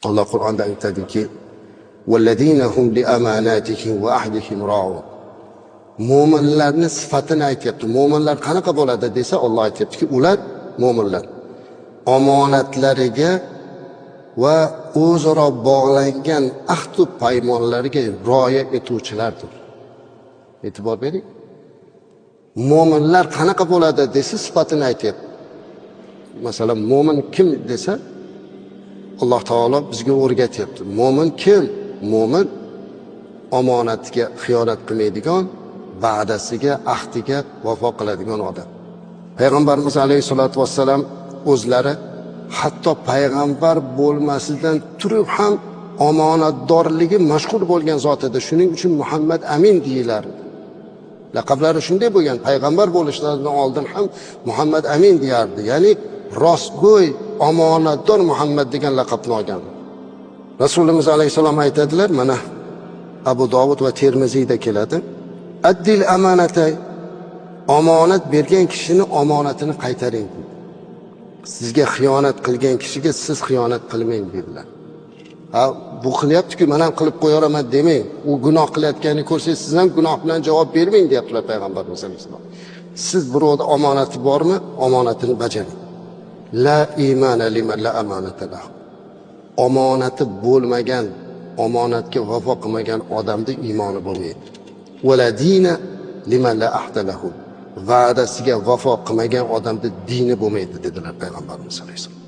Alloh Qur'onda aytadiki, "Vallazina hum li amanatihim va ahdihim ra'un." Mo'minlarning sifatini aytayapti. Mo'minlar qanaqa bo'ladi desa, Alloh aytayaptiki, ular mo'minlar omonatlariga va o'zaro bog'langan ahd va paymonlarga rioya etuvchilardir. E'tibor bering. Mo'minlar qanaqa bo'ladi desa, sifatini aytayapti. Masalan, mo'min kim desa, Alloh taolo bizga o'rgatyapti. Mo'min kim? Mo'min omonatiga xiyonat qilmaydigan, va'dasiga, ahdiga vafo qiladigan odam. Payg'ambarimiz alayhisolatu vassalam o'zlari hatto payg'ambar bo'lmasidan turib ham omonatdorligi mashhur bo'lgan zot edi. Shuning uchun Muhammad Amin deyilar. Laqablari shunday bo'lgan. Payg'ambar bo'lishlaridan oldin ham Muhammad Amin deyardi. Ya'ni rostgo'y, omonatdor Muhammad degan laqabni olgan. Rasulimiz alayhisalom aytadilar, mana Abu Dovud va Termiziyda keladi. Addil amanatay, omonat bergan kishini omonatini qaytaring. Sizga xiyonat qilgan kishiga siz xiyonat qilmang dedilar. Bu qilyapti-ku, men ham qilib qo'yaraman demang. U gunoh qilayotganini ko'rsangiz, siz ham gunoh bilan javob bermang deyaptilar payg'ambarimiz alayhisalom. Siz birovda omonati bormi? Omonatini bajaring. La imana liman la amanata lahu. Omonati bo'lmagan, omonatga vafo qilmagan odamda iymoni bo'lmaydi. Wala dina liman la ahda lahu. Va'dasiga vafo qilmagan odamda dini bo'lmaydi dedilar payg'ambarimiz alayhisalom.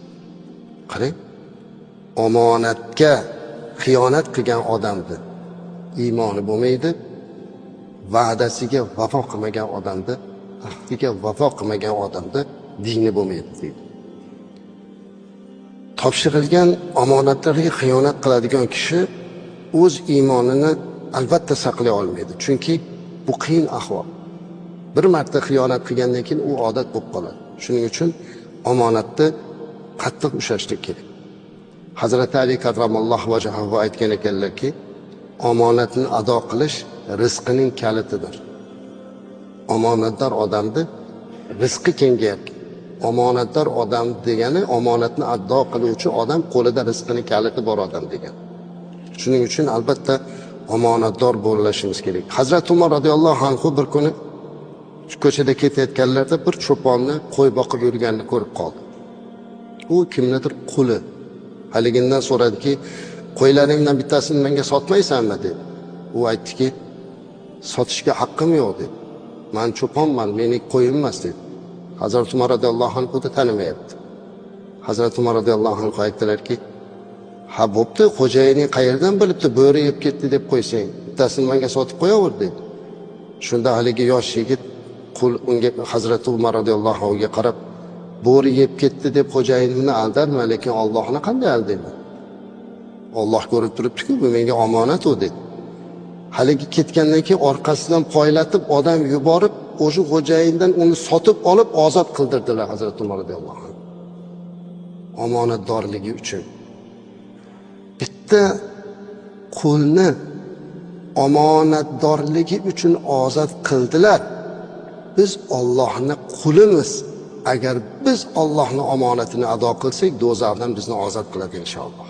Qarang, omonatga xiyonat qilgan odamda iymoni bo'lmaydi, va'dasiga vafo qilmagan odamda, ahdiga vafo qilmagan odamda dini bo'lmaydi deydi. Topshirilgan omonatlarga xiyonat qiladigan kishi o'z iymonini albatta saqlay olmaydi. Chunki bu qiyin ahvol. Bir marta xiyonat qilgandan keyin u odat bo'lib qoladi. Shuning uchun omonatni qattiq ushlashlik kerak. Hazrat Ali karramallohu vajhahu aytgan ekanlarki, omonatni ado qilish rizqining kalitidir. Omonatdor odamni rizqi kengayadi. Omonatdor odam degani omonatni ado qiluvchi odam, qo'lida rizqining kaliti bor odam degan. Shuning uchun albatta omonatdor bo'lishimiz kerak. Hazrat Umar radhiyallohu anhu bir kuni ko'chada ketayotganlarda bir cho'ponni qo'y boqib yurganini ko'rib qoldi. U kimnidir quli. Haligindan so'radiki, qo'ylaringdan bittasini menga sotmaysanmi dedi. U aytdiki, sotishga haqqim yo'q dedi. Men cho'ponman, mening qo'yim emas dedi. Hazrat Umar radhiyallohu anhu da tanimayapti. Hazrat Umar radhiyallohu anhu aytdilarki, ha bo'pti, xo'jayining qayerdan bilibdi bo'ri yeb ketdi deb qo'ysang, bittasini menga sotib qo'yaver dedi. Shunda haligi yosh yigit qul unga Hazrat Umar radhiyallohu anhuga qarab, bo'ri yeb ketdi deb xo'jayinimni aldarman, lekin Allohni qanday aldayman? Alloh ko'rib turibdi-ku, bu menga omonat u dedi. Haligi ketgandan keyin orqasidan poylatib odam yuborib, o'sha xo'jayindan uni sotib olib ozod qildirdilar Hazrat Umar radhiyallohu anhu. Omonatdorligi uchun. Bitta qulni omonatdorligi uchun ozod qildilar. Biz Allohning qulimiz. Agar biz Allohning omonatini ado qilsak, do'zaxdan bizni ozod qiladi inshaalloh.